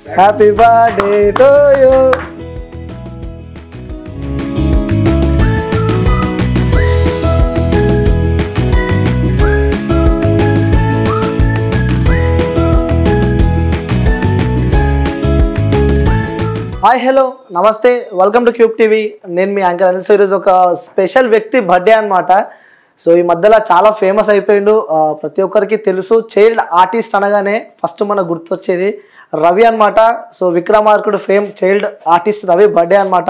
Happy birthday to you. Hi hello నమస్తే, welcome to cube TV. నేను మీ anchor Anil. ఈరోజు ఒక స్పెషల్ వ్యక్తి బర్త్డే అనమాట. సో ఈ మధ్యలో చాలా ఫేమస్ అయిపోయిండు, ప్రతి ఒక్కరికి తెలుసు. చైల్డ్ ఆర్టిస్ట్ అనగానే ఫస్ట్ మనకు గుర్తొచ్చేది రవి అనమాట. So Vikramarkudu fame child artist Ravi birthday అనమాట.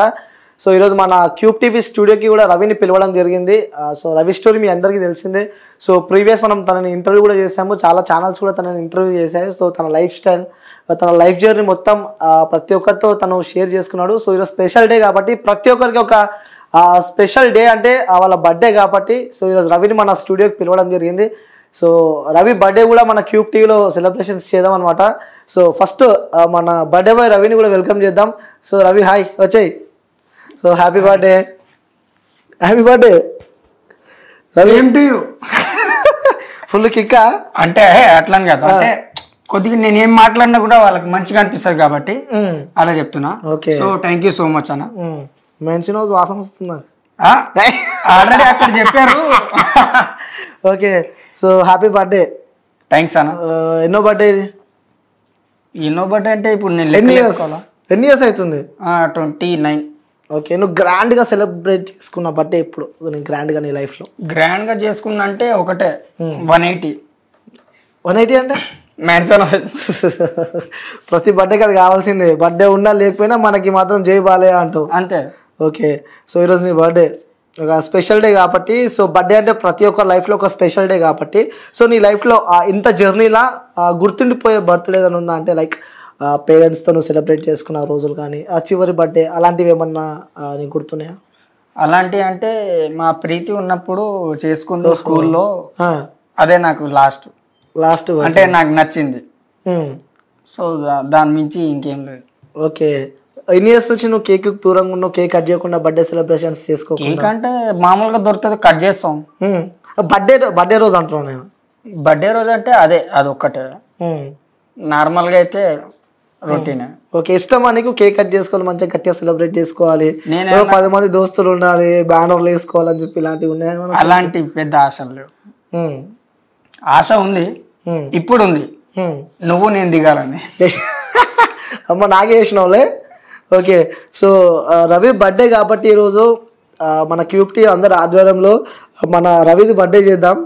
సో ఈరోజు మన క్యూబ్ టీవీ స్టూడియోకి కూడా రవిని పిలవడం జరిగింది. సో రవి స్టోరీ మీ అందరికీ తెలిసిందే. సో ప్రీవియస్ మనం తనని ఇంటర్వ్యూ కూడా చేసాము, చాలా ఛానల్స్ కూడా తనని ఇంటర్వ్యూ చేశాయి. సో తన లైఫ్ స్టైల్, తన లైఫ్ జర్నీ మొత్తం ప్రతి ఒక్కరితో తను షేర్ చేసుకున్నాడు. సో ఈరోజు స్పెషల్ డే కాబట్టి ప్రతి ఒక్కరికి ఒక స్పెషల్ డే అంటే వాళ్ళ బర్త్డే కాబట్టి సో ఈరోజు రవిని మన స్టూడియోకి పిలవడం జరిగింది. సో రవి బర్త్డే కూడా మన క్యూబ్ టీవీలో సెలబ్రేషన్స్ చేద్దాం అనమాట. సో ఫస్ట్ మన బర్త్డే బాయ్ రవిని కూడా వెల్కమ్ చేద్దాం. సో రవి హాయ్, వచ్చేయి. So happy birthday, happy birthday full kick అంటే అట్లా కదా, అంటే కొద్దిగా నేను ఏం మాట్లాడినా కూడా వాళ్ళకి మంచిగా అనిపిస్తుంది కాబట్టి అలా చెప్తున్నా. So thank you so much అన్న. మెన్షన్ హౌస్ వాసన వస్తుందా? ఆల్రెడీ అక్కడ చెప్పారు. Okay, so happy birthday. Thanks అన్న. ఎన్నో బర్త్డే ఇది? ఎన్నో బర్త్డే అంటే ఇప్పుడు నేను ఎన్ని ఇయర్స్ అవుతుంది? 29. ఓకే, నువ్వు గ్రాండ్ గా సెలబ్రేట్ చేసుకున్న బర్త్డే ఇప్పుడు గ్రాండ్ గా నీ లైఫ్ లో? గ్రాండ్ గా చేసుకున్నా అంటే ఒకటే 180. 180 అంటే మ్యాన్సన్. ప్రతి బర్త్డేకి అది కావాల్సిందే. బర్త్డే ఉన్నా లేకపోయినా మనకి మాత్రం జై బాలయ్య అంటావు అంతే. ఓకే, సో ఈరోజు నీ బర్త్డే ఒక స్పెషల్ డే కాబట్టి, సో బర్త్డే అంటే ప్రతి ఒక్క లైఫ్లో ఒక స్పెషల్ డే కాబట్టి, సో నీ లైఫ్లో ఇంత జర్నీలా గుర్తుండిపోయే బర్త్డే ఏదైనా ఉందా? అంటే లైక్ పేరెంట్స్తో నువ్వు సెలబ్రేట్ చేసుకున్న రోజులు కానీ, ఆ చివరి బర్త్డే అలాంటివి ఏమన్నా నీకు గుర్తున్నాయా? అలాంటివి అంటే మా ప్రీతి ఉన్నప్పుడు చేసుకుంది స్కూల్లో, అదే నాకు లాస్ట్ అంటే నాకు నచ్చింది. సో దాని మించి ఇంకేం లేదు. ఓకే, ఎన్ని ఇయర్స్ నుంచి నువ్వు కేక్ దూరంగా ఉన్నావు, కేక్ కట్ చేయకుండా బర్త్డే సెలబ్రేషన్స్ చేసుకో? కేక్ అంటే మామూలుగా దొరుకుతుంది, కట్ చేస్తాం. బర్త్డే రోజు అంటున్నాను నేను. బర్త్డే రోజు అంటే అదొక్కటే, నార్మల్గా అయితే రొటీన్. ఓకే, ఇష్టమా నీకు కేక్ కట్ చేసుకోవాలి, మంచిగా గట్టిగా సెలబ్రేట్ చేసుకోవాలి, 10 మంది దోస్తులు ఉండాలి, బ్యానర్లు వేసుకోవాలని చెప్పి ఇలాంటివి ఉన్నాయా? అలాంటి పెద్ద ఆశలు లేవు. ఆశ ఉంది, ఇప్పుడు ఉంది, నువ్వు నేను దిగాలని. అమ్మ నాకే వేసినావులే. ఓకే, సో రవి బర్త్డే కాబట్టి ఈరోజు మన క్యూబ్ టీవీ అందరి ఆధ్వర్యంలో మన రవిది బర్త్డే చేద్దాం.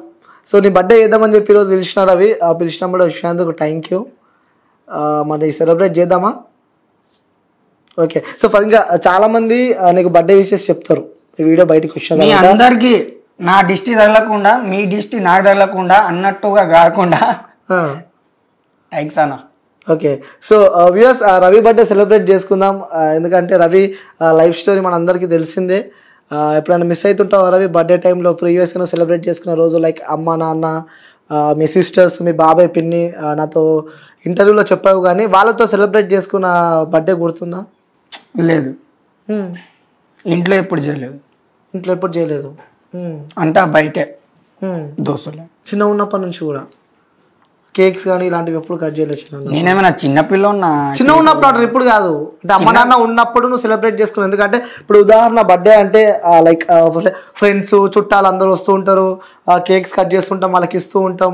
సో నీ బర్త్డే చేద్దామని చెప్పి ఈరోజు పిలిచిన రవి, పిలిచినప్పుడు వచ్చినందుకు థ్యాంక్ యూ. మరి సెలబ్రేట్ చేద్దామా? ఓకే, సో ఇంకా చాలామంది నీకు బర్త్డే విషెస్ చెప్తారు, ఈ వీడియో బయటకు వచ్చిన అందరికీ. నా దిష్టి తగలకుండా మీ దిష్టి నాకు తగలకుండా అన్నట్టుగా కాకుండా థ్యాంక్స్ అన్న. Okay, so viewers Ravi birthday celebrate చేసుకుందాం. ఎందుకంటే రవి లైఫ్ స్టోరీ మన అందరికీ తెలిసిందే. ఎప్పుడైనా మిస్ అవుతుంటావు రవి బర్త్డే టైంలో? ప్రీవియస్గా సెలబ్రేట్ చేసుకున్న రోజు లైక్ అమ్మ నాన్న, మీ సిస్టర్స్, మీ బాబాయ్ పిన్ని నాతో ఇంటర్వ్యూలో చెప్పావు, కానీ వాళ్ళతో సెలబ్రేట్ చేసుకున్న బర్త్డే గుర్తుందా? లేదు, ఇంట్లో ఎప్పుడు చేయలేదు. ఇంట్లో ఎప్పుడు చేయలేదు అంటే బయటే దోస్తులు. చిన్న ఉన్నప్పటి నుంచి కూడా కేక్స్ కానీ ఇలాంటివి ఎప్పుడు కట్ చేయలేదు? నేనేమైనా చిన్నపిల్ల చిన్న ఉన్నప్పుడు ఆర్డర్ ఇప్పుడు కాదు, అంటే అమ్మ నాన్న ఉన్నప్పుడు నువ్వు సెలబ్రేట్ చేసుకున్నావు. ఎందుకంటే ఇప్పుడు ఉదాహరణ బర్త్డే అంటే లైక్ ఫ్రెండ్స్ చుట్టాలు అందరూ వస్తూ ఉంటారు, కేక్స్ కట్ చేస్తుంటాం, వాళ్ళకి ఇస్తూ ఉంటాం,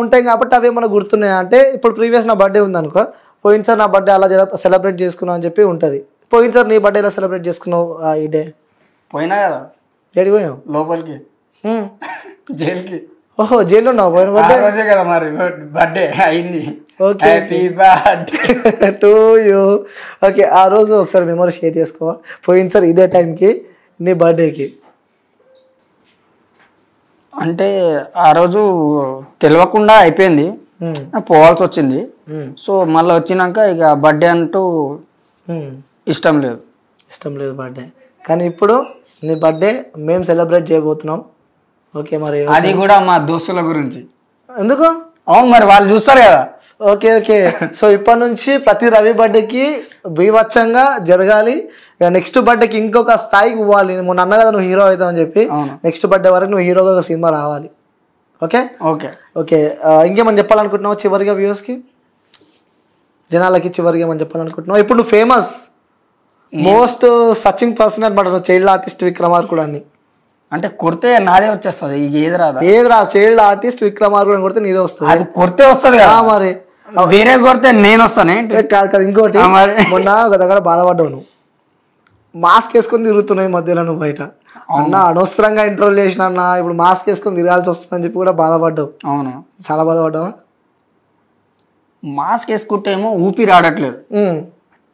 ఉంటాయి కాబట్టి అవి ఏమైనా గుర్తున్నాయా? అంటే ఇప్పుడు ప్రీవియస్ నా బర్త్డే ఉంది అనుకో, పోయినసారి నా బర్త్డే అలా సెలబ్రేట్ చేసుకున్నావు అని చెప్పి ఉంటుంది. పోయినసారి నీ బర్త్డే ఎలా సెలబ్రేట్ చేసుకున్నావు ఈ డే? పోయినా కదా. ఏడికి పోయినావు? లోపలికి, జైలుకి. ఓహో, జైలు ఉన్నావు? పోయిన బర్త్డే కదా మరి, బర్త్డే అయింది. Okay, happy birthday to you. Okay, ఆ రోజు ఒకసారి మెమరీ షేర్ చేసుకోవా? పోయినసారి ఇదే టైంకి నీ బర్త్డేకి అంటే ఆ రోజు తెలియకుండా అయిపోయింది, పోవాల్సి వచ్చింది. సో మళ్ళీ వచ్చినాక ఇక బర్త్డే అంటూ ఇష్టం లేదు బర్త్డే. కానీ ఇప్పుడు నీ బర్త్డే మేము సెలబ్రేట్ చేయబోతున్నాం. ఓకే, మరి అది కూడా మా దోస్తుల గురించి. ఎందుకు? అవును, మరి వాళ్ళు చూస్తారు కదా. ఓకే ఓకే, సో ఇప్పటి నుంచి ప్రతి రవి బర్త్డేకి బీభత్సంగా జరగాలి. నెక్స్ట్ బర్త్డేకి ఇంకొక స్థాయికి పోవాలి. మొన్న అన్న కదా నువ్వు హీరో అవుతావు అని చెప్పి, నెక్స్ట్ బర్త్డే వరకు నువ్వు హీరోగా ఒక సినిమా రావాలి. ఓకే ఓకే ఓకే, ఇంకేమని చెప్పాలనుకుంటున్నావు చివరిగా వ్యూవర్స్కి? జనాలకి చివరికి ఏమని చెప్పాలనుకుంటున్నావు? ఇప్పుడు నువ్వు ఫేమస్ మోస్ట్ సర్చింగ్ పర్సన్ అనమాట, నువ్వు చైల్డ్ ఆర్టిస్ట్ విక్రమార్కుడు అని. అంటే కొడితే నాదే వచ్చేస్తుంది, ఇక ఏది రాదా? ఏది రా, చైల్డ్ ఆర్టిస్ట్ విక్రమార్కుడు అని కొడితే నీదే వస్తుంది. అది కొడితే వస్తుంది కదా మరి, వేరే కొడితే నేను వస్తాను. కాదు కదా, ఇంకోటి మొన్న ఒక దగ్గర బాధపడ్డావు, నువ్వు మాస్క్ వేసుకొని తిరుగుతున్నావు ఈ మధ్యలో నువ్వు బయట. అన్న అనవసరంగా ఇంటర్వ్యూ చేసిన అన్న, ఇప్పుడు మాస్క్ వేసుకొని తిరగాల్సి వస్తుందని చెప్పి కూడా బాధపడ్డావు. అవును, చాలా బాధపడ్డావా? మాస్క్ వేసుకుంటే ఏమో ఊపిరి ఆడట్లేదు,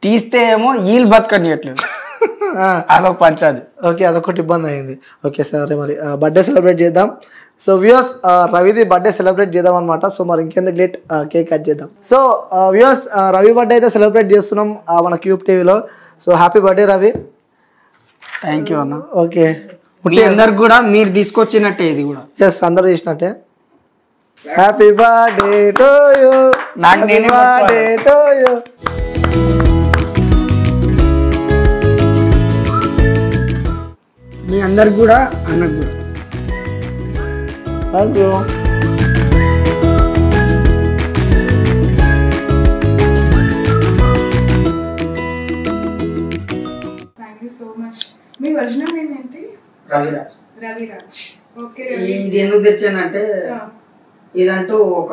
తీస్తే ఏమో ఈల్ బతకనియట్లేదు, అదొక పంచాది. ఓకే, అదొకటి ఇబ్బంది అయింది. ఓకే సరే, మరి బర్త్డే సెలబ్రేట్ చేద్దాం. సో వ్యూయర్స్, రవిది బర్త్డే సెలబ్రేట్ చేద్దాం అనమాట. సో మరి ఇంకెందుకు లేట్, కేక్ కట్ చేద్దాం. సో వ్యూయర్స్, రవి బర్త్డే అయితే సెలబ్రేట్ చేస్తున్నాం మన క్యూబ్ టీవీలో. So happy birthday Ravi. Thank you అన్న. ఓకే, అందరికి కూడా మీరు తీసుకొచ్చినట్టే ఇది కూడా. ఎస్, అందరు చేసినట్టే. హ్యాపీ బర్త్డే టు యూ, నాకు నేనే బర్త్డే టు యూ. మీ అందరికి కూడా, అన్నకు కూడా thank you. So much. Me original name ఏంటి? రవిరాజ్. రవిరాజ్. ఓకే. ఇది ఎందుకు తెచ్చానంటే ఇదంటూ ఒక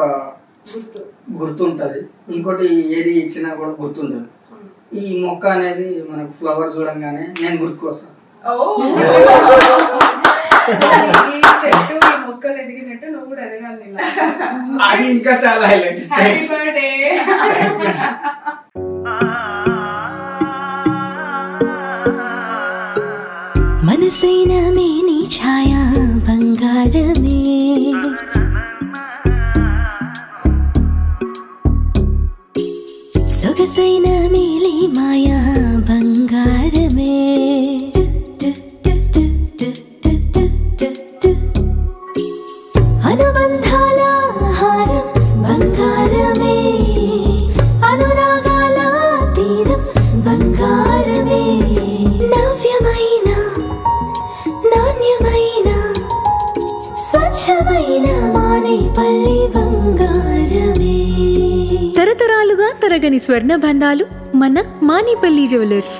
గుర్తుంటది, ఇంకోటి ఏది ఇచ్చినా కూడా గుర్తుంటది. ఈ మొక్క అనేది మనకు ఫ్లవర్ చూడంగానే నేను గుర్తుకొస్తాను. చెట్టు ఈ మొక్కలు ఎదిగినట్టు నువ్వు కూడా ఎదగాలి, అది ఇంకా చాలా హైలైట్. Happy birthday. మనసైన మేని ఛాయా బంగారమే, సొగసైన మేలి మాయా బంగారమే, అనుబంధాల హారం బంగారమే, అనురాగాల తీరం బంగారమే, నవ్యమైన నాణ్యమైన స్వచ్ఛమైన మానేపల్లి బంగారమే. తరతరాలుగా తరగని స్వర్ణ బంధాలు మన మానేపల్లి జ్యువెలర్స్.